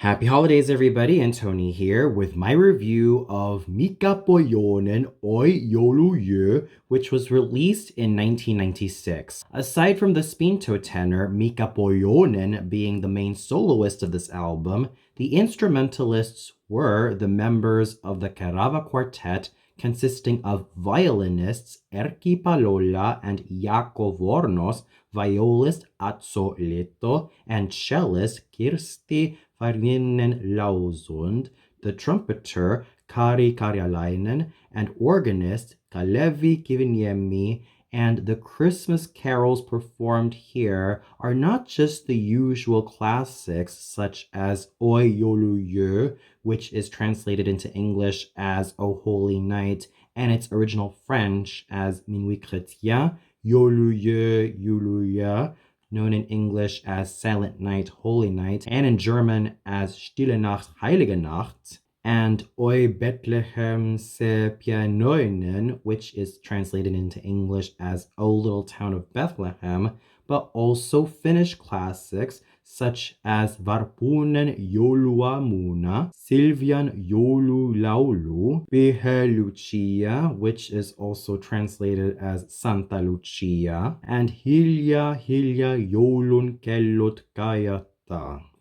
Happy holidays, everybody, and Tony here with my review of Mika Pohjonen Oi Jouluyö, which was released in 1996. Aside from the spinto tenor, Mika Pohjonen being the main soloist of this album, the instrumentalists were the members of the Kerava Quartet, consisting of violinists Erkki Palola and Jaakko Vornos, violist Atso Leto, and cellist Kirsti Lausund, the trumpeter Kari Karjalainen, and organist Kalevi Kiviniemi, and the Christmas carols performed here are not just the usual classics such as Oi Jouluyö, which is translated into English as O Holy Night, and its original French as Minuit Chrétien, Jouluyö, Jouluyö, known in English as Silent Night, Holy Night, and in German as Stille Nacht, Heilige Nacht, and Oi Bethlehem se Pianoinen, which is translated into English as O Little Town of Bethlehem, but also Finnish classics such as Varpunen Jouluaamuna, Silvian Joululaulu, Pyhä Lucia, which is also translated as Santa Lucia, and Hilja Hilja Joulun kellot kajata.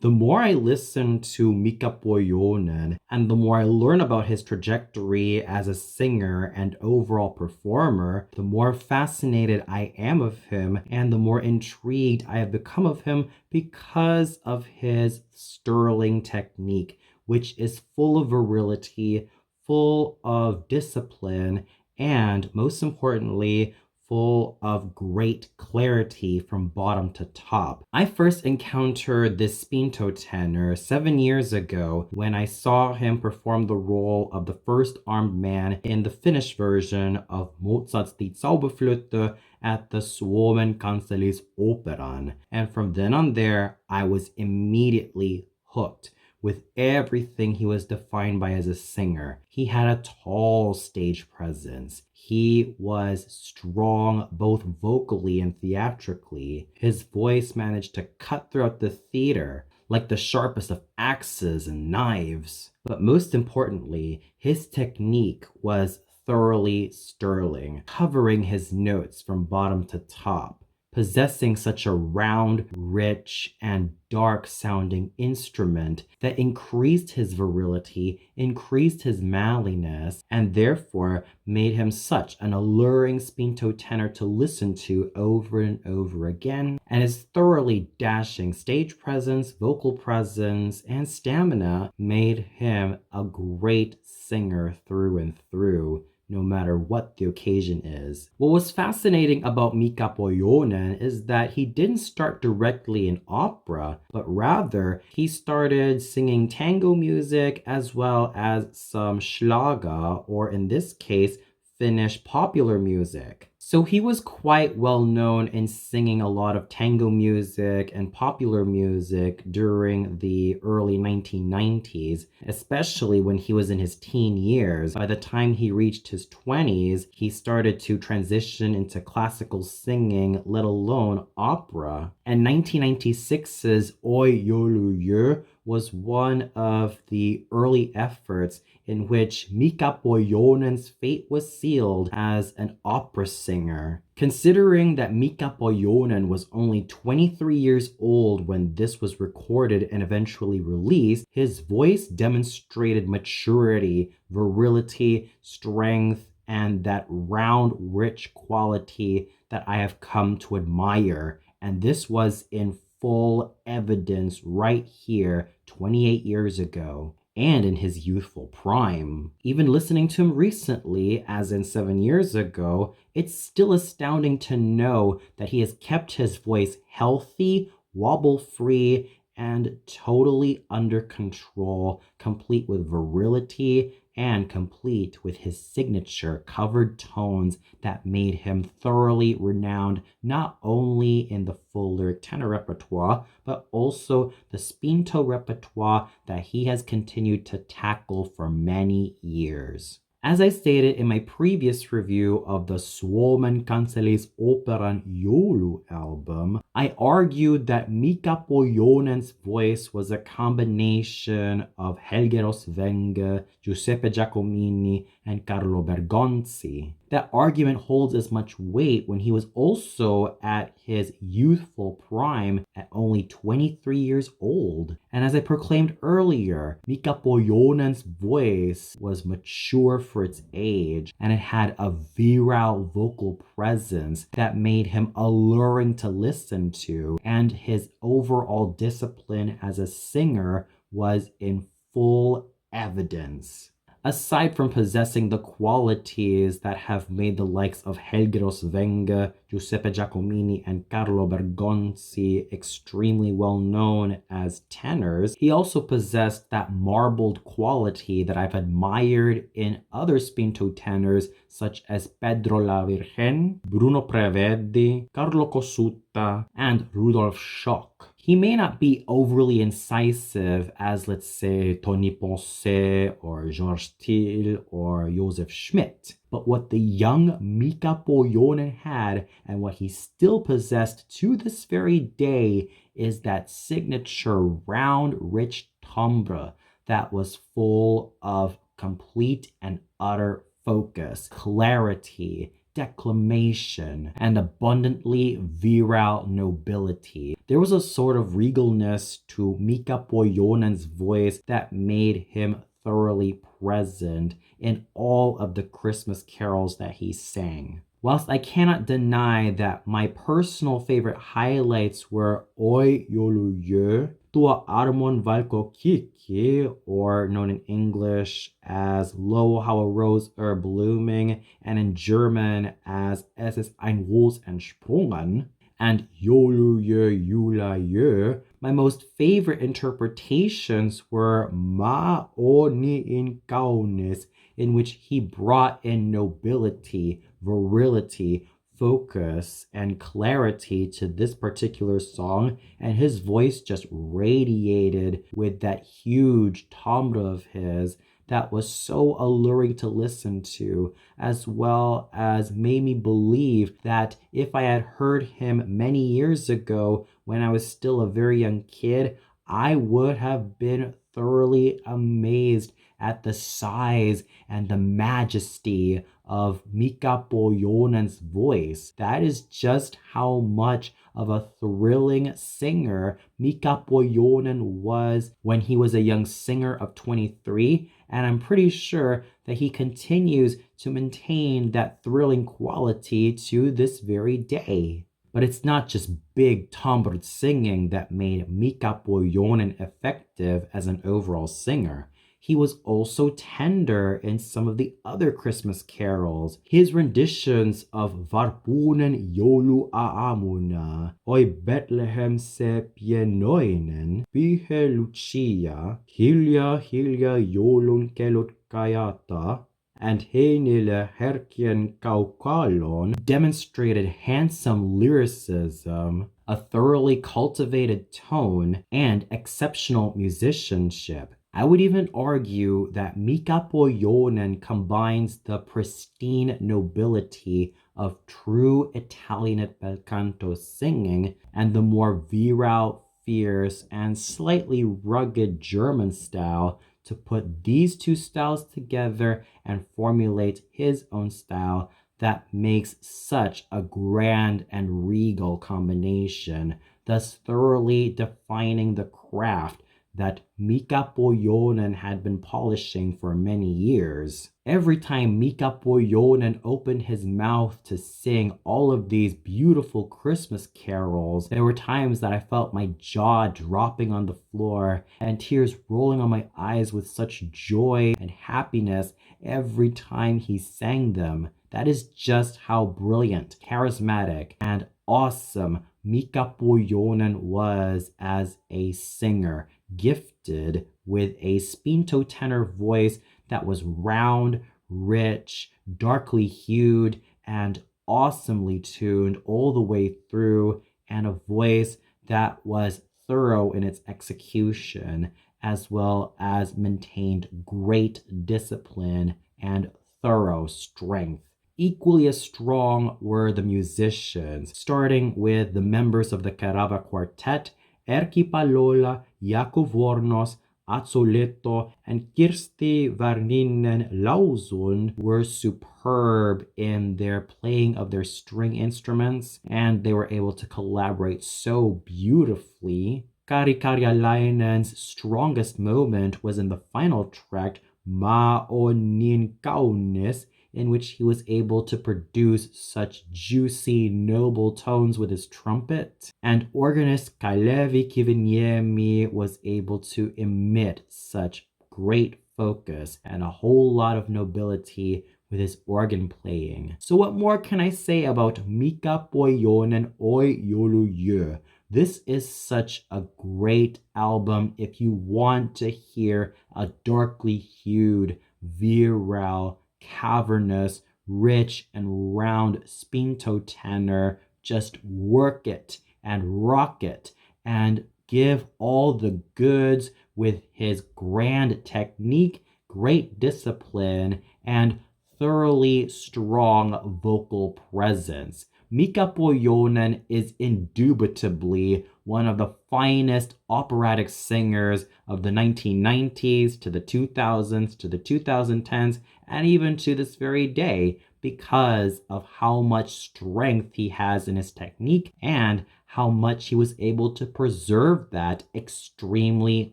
The more I listen to Mika Pohjonen and the more I learn about his trajectory as a singer and overall performer, the more fascinated I am of him and the more intrigued I have become of him because of his sterling technique, which is full of virility, full of discipline, and most importantly, full of great clarity from bottom to top. I first encountered this spinto tenor 7 years ago when I saw him perform the role of the first armed man in the Finnish version of Mozart's Die Zauberflöte at the Suomen Kansallisoperan. And from then on there, I was immediately hooked with everything he was defined by as a singer. He had a tall stage presence. He was strong both vocally and theatrically. His voice managed to cut throughout the theater like the sharpest of axes and knives. But most importantly, his technique was thoroughly sterling, covering his notes from bottom to top, possessing such a round, rich, and dark-sounding instrument that increased his virility, increased his manliness, and therefore made him such an alluring spinto tenor to listen to over and over again. And his thoroughly dashing stage presence, vocal presence, and stamina made him a great singer through and through, no matter what the occasion is. What was fascinating about Mika Pohjonen is that he didn't start directly in opera, but rather he started singing tango music as well as some schlager, or in this case, Finnish popular music. So he was quite well known in singing a lot of tango music and popular music during the early 1990s, especially when he was in his teen years. By the time he reached his 20s, he started to transition into classical singing, let alone opera. And 1996's Oi Jouluyö was one of the early efforts in which Mika Pohjonen's fate was sealed as an opera singer. Considering that Mika Pohjonen was only 23 years old when this was recorded and eventually released, his voice demonstrated maturity, virility, strength, and that round, rich quality that I have come to admire. And this was in full evidence right here 28 years ago and in his youthful prime. Even listening to him recently, as in 7 years ago, it's still astounding to know that he has kept his voice healthy, wobble-free, and totally under control, complete with virility and complete with his signature covered tones that made him thoroughly renowned not only in the full lyric tenor repertoire, but also the spinto repertoire that he has continued to tackle for many years. As I stated in my previous review of the Suomen Kansallis Operan Jouluyö album, I argued that Mika Pohjonen's voice was a combination of Helge Rosvenge, Giuseppe Giacomini, and Carlo Bergonzi. That argument holds as much weight when he was also at his youthful prime at only 23 years old. And as I proclaimed earlier, Mika Pohjonen's voice was mature for its age, and it had a virile vocal presence that made him alluring to listen to, and his overall discipline as a singer was in full evidence. Aside from possessing the qualities that have made the likes of Helge Rosvenge, Giuseppe Giacomini, and Carlo Bergonzi extremely well known as tenors, he also possessed that marbled quality that I've admired in other spinto tenors such as Pedro La Virgen, Bruno Prevedi, Carlo Cossutta, and Rudolf Schock. He may not be overly incisive as, let's say, Tony Ponce or Georges Thiel or Joseph Schmidt, but what the young Mika Pohjonen had and what he still possessed to this very day is that signature round, rich timbre that was full of complete and utter focus, clarity, declamation, and abundantly virile nobility. There was a sort of regalness to Mika Pohjonen's voice that made him thoroughly present in all of the Christmas carols that he sang. Whilst I cannot deny that my personal favorite highlights were Oi Jouluyö, Tuo Armon Valko Kiki, or known in English as Lo, How a Rose Blooming, and in German as Es ist ein Ros entsprungen, and Jouluyö Jouluyö, my most favorite interpretations were Ma Oni in Kaunis, in which he brought in nobility, virility, focus, and clarity to this particular song, and his voice just radiated with that huge timbre of his that was so alluring to listen to, as well as made me believe that if I had heard him many years ago when I was still a very young kid, I would have been thoroughly amazed at the size and the majesty of Mika Pohjonen's voice. That is just how much of a thrilling singer Mika Pohjonen was when he was a young singer of 23, and I'm pretty sure that he continues to maintain that thrilling quality to this very day. But it's not just big timbred singing that made Mika Pohjonen effective as an overall singer. He was also tender in some of the other Christmas carols. His renditions of Varpunen Joulu Aamuna, Oi Bethlehem se pienoinen, Pyhä Lucia, Hilja Hilja Joulun kelut kajata, and Heinille Herkien Kaukalon demonstrated handsome lyricism, a thoroughly cultivated tone, and exceptional musicianship. I would even argue that Mika Pohjonen combines the pristine nobility of true Italianate bel canto singing and the more virile, fierce, and slightly rugged German style to put these two styles together and formulate his own style that makes such a grand and regal combination, thus thoroughly defining the craft that Mika Pohjonen had been polishing for many years. Every time Mika Pohjonen opened his mouth to sing all of these beautiful Christmas carols, there were times that I felt my jaw dropping on the floor and tears rolling on my eyes with such joy and happiness every time he sang them. That is just how brilliant, charismatic, and awesome Mika Pohjonen was as a singer, gifted with a spinto tenor voice that was round, rich, darkly hued, and awesomely tuned all the way through, and a voice that was thorough in its execution, as well as maintained great discipline and thorough strength. Equally as strong were the musicians, starting with the members of the Kerava Quartet, Erkki Palola, Jaakko Vuornos, Atsoletto, and Kirsti Varninen Lausund were superb in their playing of their string instruments, and they were able to collaborate so beautifully. Kari Karjalainen's strongest moment was in the final track, Maa on niin kaunis, in which he was able to produce such juicy, noble tones with his trumpet. And organist Kalevi Kiviniemi was able to emit such great focus and a whole lot of nobility with his organ playing. So what more can I say about Mika Pohjonen Oi Jouluyö? This is such a great album if you want to hear a darkly hued, virile, cavernous, rich, and round spinto tenor just work it and rock it and give all the goods with his grand technique, great discipline, and thoroughly strong vocal presence. Mika Pohjonen is indubitably one of the finest operatic singers of the 1990s to the 2000s to the 2010s and even to this very day because of how much strength he has in his technique and how much he was able to preserve that extremely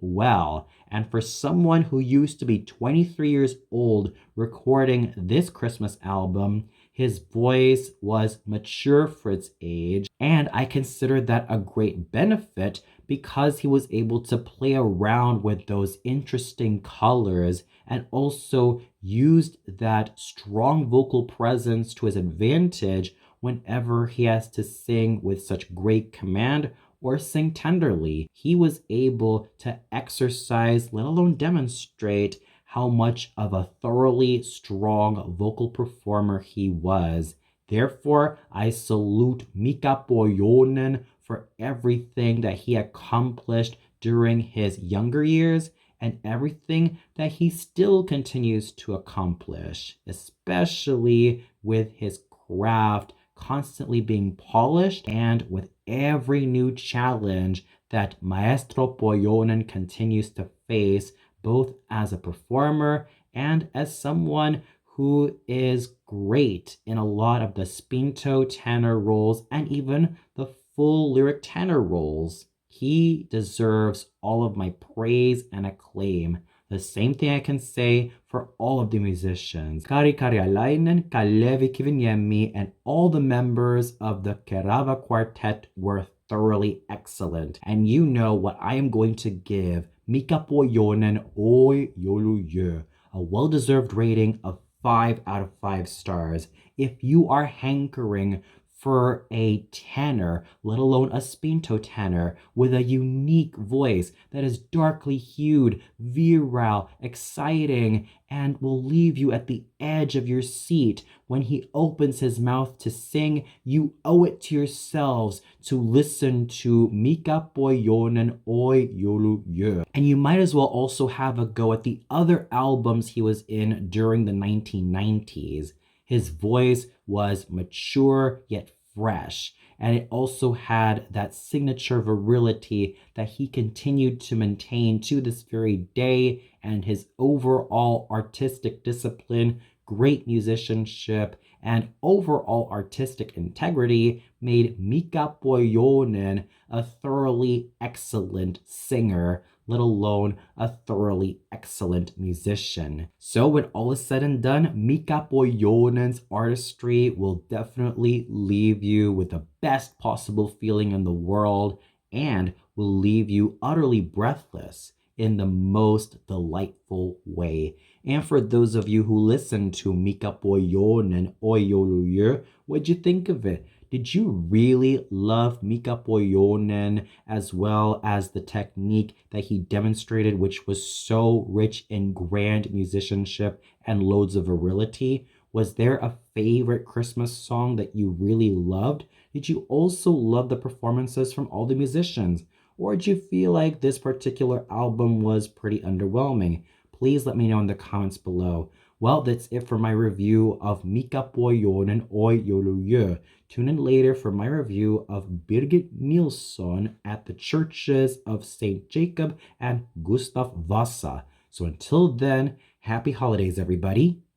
well. And for someone who used to be 23 years old recording this Christmas album, his voice was mature for its age, and I consider that a great benefit because he was able to play around with those interesting colors and also used that strong vocal presence to his advantage whenever he has to sing with such great command or sing tenderly. He was able to exercise, let alone demonstrate, how much of a thoroughly strong vocal performer he was. Therefore, I salute Mika Pohjonen for everything that he accomplished during his younger years and everything that he still continues to accomplish, especially with his craft constantly being polished and with every new challenge that Maestro Pohjonen continues to face, both as a performer and as someone who is great in a lot of the spinto tenor roles and even the full lyric tenor roles. He deserves all of my praise and acclaim. The same thing I can say for all of the musicians. Kari Karjalainen, Kalevi Kiviniemi, and all the members of the Kerava Quartet were thoroughly excellent. And you know what I am going to give Mika Pohjonen Oi Jouluyö, a well-deserved rating of 5 out of 5 stars. If you are hankering for a tenor, let alone a spinto tenor, with a unique voice that is darkly hued, virile, exciting, and will leave you at the edge of your seat when he opens his mouth to sing, you owe it to yourselves to listen to Mika Pohjonen Oi Jouluyö. And you might as well also have a go at the other albums he was in during the 1990s. His voice was mature yet fresh, and it also had that signature virility that he continued to maintain to this very day, and his overall artistic discipline, great musicianship, and overall artistic integrity made Mika Pohjonen a thoroughly excellent singer, let alone a thoroughly excellent musician. So when all is said and done, Mika Pohjonen's artistry will definitely leave you with the best possible feeling in the world and will leave you utterly breathless in the most delightful way. And for those of you who listened to Mika Pohjonen Oi Jouluyö, what'd you think of it? Did you really love Mika Pohjonen as well as the technique that he demonstrated, which was so rich in grand musicianship and loads of virility? Was there a favorite Christmas song that you really loved? Did you also love the performances from all the musicians? Or did you feel like this particular album was pretty underwhelming? Please let me know in the comments below. Well, that's it for my review of Mika Pohjonen Oi Jouluyö. Tune in later for my review of Birgit Nilsson at the churches of St. Jacob and Gustav Vasa. So until then, happy holidays, everybody.